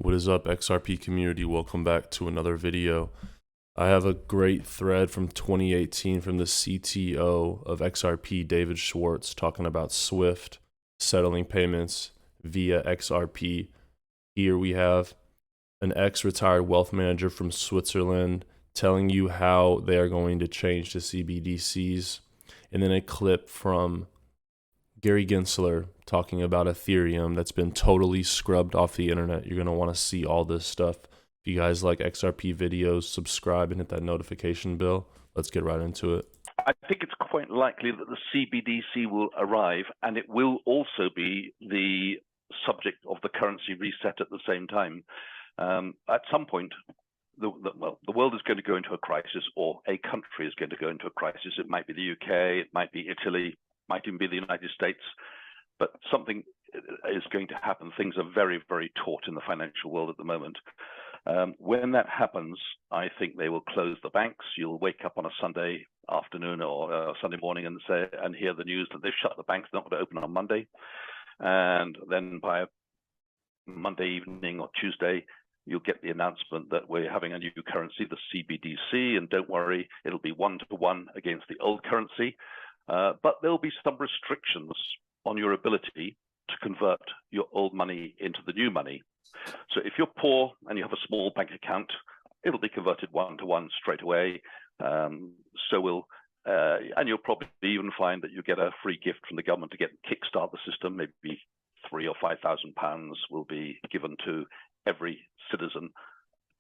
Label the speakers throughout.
Speaker 1: What is up, XRP community? Welcome back to another video. I have a great thread from 2018 from the CTO of XRP, David Schwartz, talking about Swift settling payments via XRP. Here we have an ex-retired wealth manager from Switzerland telling you how they are going to change to CBDCs, and then a clip from Gary Gensler talking about Ethereum that's been totally scrubbed off the internet. You're going to want to see all this stuff. If you guys like XRP videos, subscribe and hit that notification bell. Let's get right into it.
Speaker 2: I think it's quite likely that the CBDC will arrive, and it will also be the subject of the currency reset at the same time. At some point, the world is going to go into a crisis, or a country is going to go into a crisis. It might be the UK, it might be Italy, might even be the United States, but something is going to happen. Things are very, very taut in the financial world at the moment. When that happens, I think they will close the banks. You'll wake up on a Sunday afternoon or Sunday morning and hear the news that they've shut the banks, they're not going to open on Monday. And then by Monday evening or Tuesday, you'll get the announcement that we're having a new currency, the CBDC, and don't worry, it'll be 1-to-1 against the old currency. But there'll be some restrictions on your ability to convert your old money into the new money. So if you're poor and you have a small bank account, it'll be converted 1-to-1 straight away. And you'll probably even find that you get a free gift from the government to kickstart the system. Maybe £3,000 or £5,000 will be given to every citizen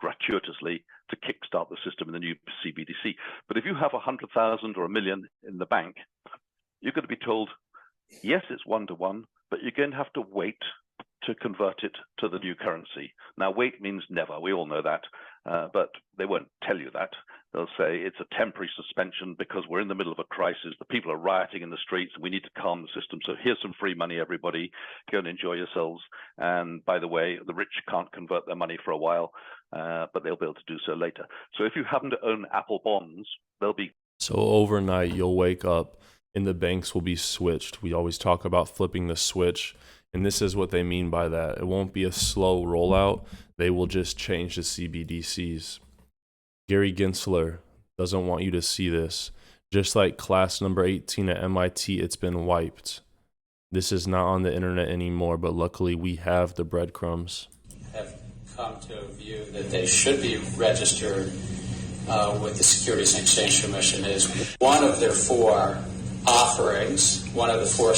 Speaker 2: gratuitously to kickstart the system in the new CBDC. But if you have 100,000 or 1 million in the bank, you're going to be told, yes, it's 1-to-1, but you're going to have to wait to convert it to the new currency. Now, wait means never. We all know that, but they won't tell you that. They'll say it's a temporary suspension because we're in the middle of a crisis. The people are rioting in the streets. And we need to calm the system. So here's some free money, everybody. Go and enjoy yourselves. And by the way, the rich can't convert their money for a while, but they'll be able to do so later. So if you happen to own Apple bonds, they'll be.
Speaker 1: So overnight, you'll wake up and the banks will be switched. We always talk about flipping the switch. And this is what they mean by that. It won't be a slow rollout. They will just change the CBDCs. Gary Gensler doesn't want you to see this. Just like class number 18 at MIT, it's been wiped. This is not on the internet anymore, but luckily we have the breadcrumbs.
Speaker 3: Have come to a view that they should be registered with the Securities and Exchange Commission is one of their 4 offerings, one of the 4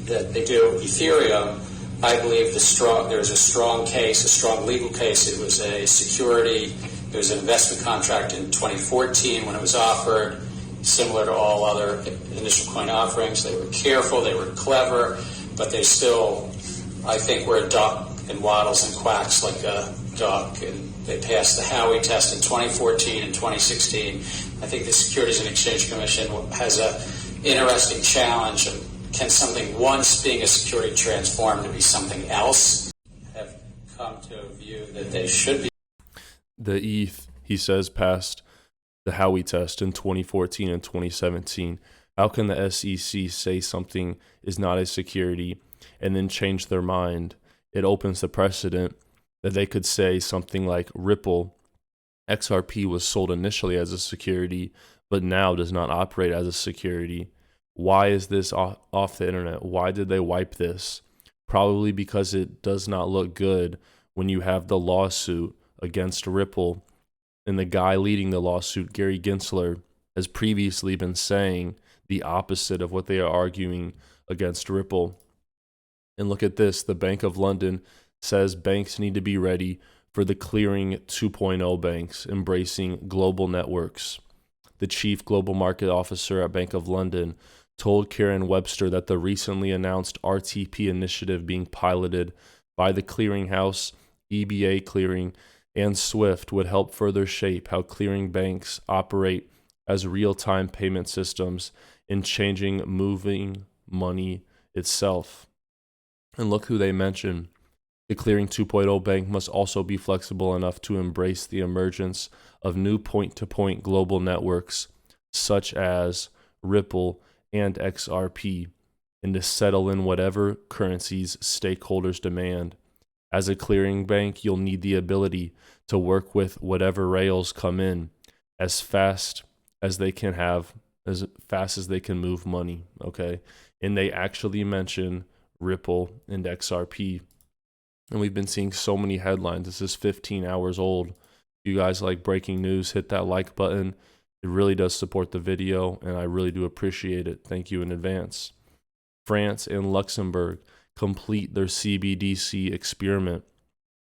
Speaker 3: that they do. Ethereum, I believe there's a strong case, a strong legal case. It was a security. It was an investment contract in 2014 when it was offered, similar to all other initial coin offerings. They were careful, they were clever, but they still, I think, were a duck and waddles and quacks like a duck. And they passed the Howey test in 2014 and 2016. I think the Securities and Exchange Commission has an interesting challenge of, can something once being a security transform to be something else? Have come to a view that they should be.
Speaker 1: The ETH, he says, passed the Howey test in 2014 and 2017. How can the SEC say something is not a security and then change their mind? It opens the precedent that they could say something like Ripple, XRP was sold initially as a security, but now does not operate as a security. Why is this off the internet? Why did they wipe this? Probably because it does not look good when you have the lawsuit against Ripple, and the guy leading the lawsuit, Gary Gensler, has previously been saying the opposite of what they are arguing against Ripple. And look at this, the Bank of London says banks need to be ready for the clearing 2.0 banks, embracing global networks. The chief global market officer at Bank of London told Karen Webster that the recently announced RTP initiative being piloted by the clearinghouse, EBA Clearing, and Swift would help further shape how clearing banks operate as real-time payment systems in changing moving money itself. And look who they mention. The Clearing 2.0 bank must also be flexible enough to embrace the emergence of new point-to-point global networks, such as Ripple and XRP, and to settle in whatever currencies stakeholders demand. As a clearing bank, you'll need the ability to work with whatever rails come in as fast as they can move money, okay? And they actually mention Ripple and XRP. And we've been seeing so many headlines. This is 15 hours old. If you guys like breaking news, hit that like button. It really does support the video, and I really do appreciate it. Thank you in advance. France and Luxembourg complete their CBDC experiment.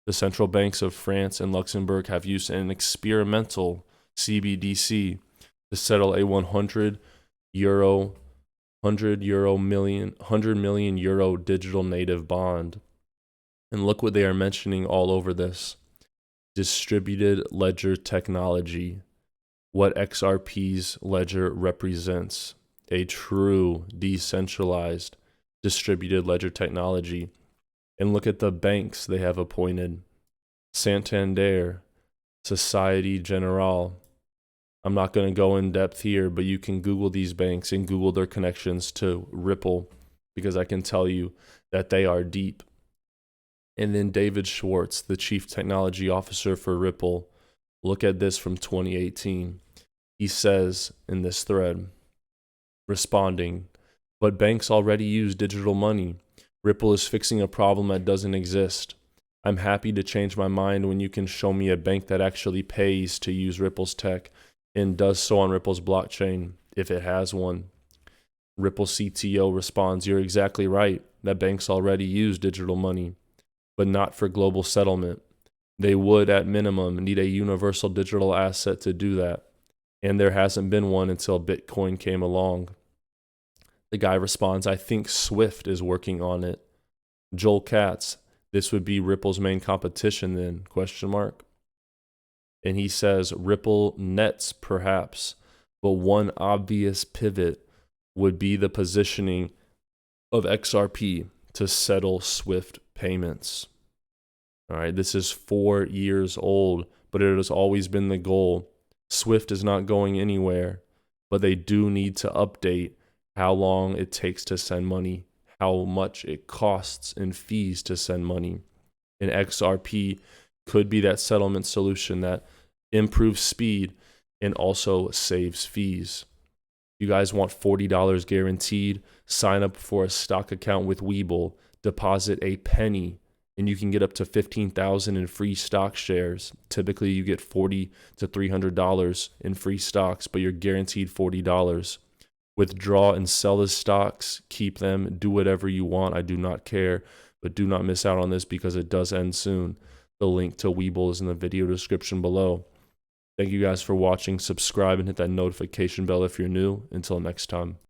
Speaker 1: The central banks of France and Luxembourg have used an experimental CBDC to settle a 100 million euro digital native bond. And look what they are mentioning all over this. Distributed ledger technology. What XRP's ledger represents. A true decentralized distributed ledger technology. And look at the banks they have appointed. Santander, Societe Generale. I'm not going to go in depth here, but you can Google these banks and Google their connections to Ripple, because I can tell you that they are deep. And then David Schwartz, the chief technology officer for Ripple, look at this from 2018. He says in this thread, responding, but banks already use digital money. Ripple is fixing a problem that doesn't exist. I'm happy to change my mind when you can show me a bank that actually pays to use Ripple's tech and does so on Ripple's blockchain, if it has one. Ripple CTO responds, you're exactly right, that banks already use digital money, but not for global settlement. They would, at minimum, need a universal digital asset to do that, and there hasn't been one until Bitcoin came along. The guy responds, I think Swift is working on it. Joel Katz, this would be Ripple's main competition then, ? And he says, Ripple nets perhaps, but one obvious pivot would be the positioning of XRP to settle Swift payments. All right, this is 4 years old, but it has always been the goal. Swift is not going anywhere, but they do need to update how long it takes to send money, how much it costs in fees to send money. And XRP could be that settlement solution that improves speed and also saves fees. You guys want $40 guaranteed? Sign up for a stock account with Webull, deposit a penny, and you can get up to $15,000 in free stock shares. Typically, you get $40 to $300 in free stocks, but you're guaranteed $40. Withdraw and sell the stocks, keep them, do whatever you want. I do not care, but do not miss out on this because it does end soon. The link to Webull is in the video description below. Thank you guys for watching. Subscribe and hit that notification bell if you're new. Until next time.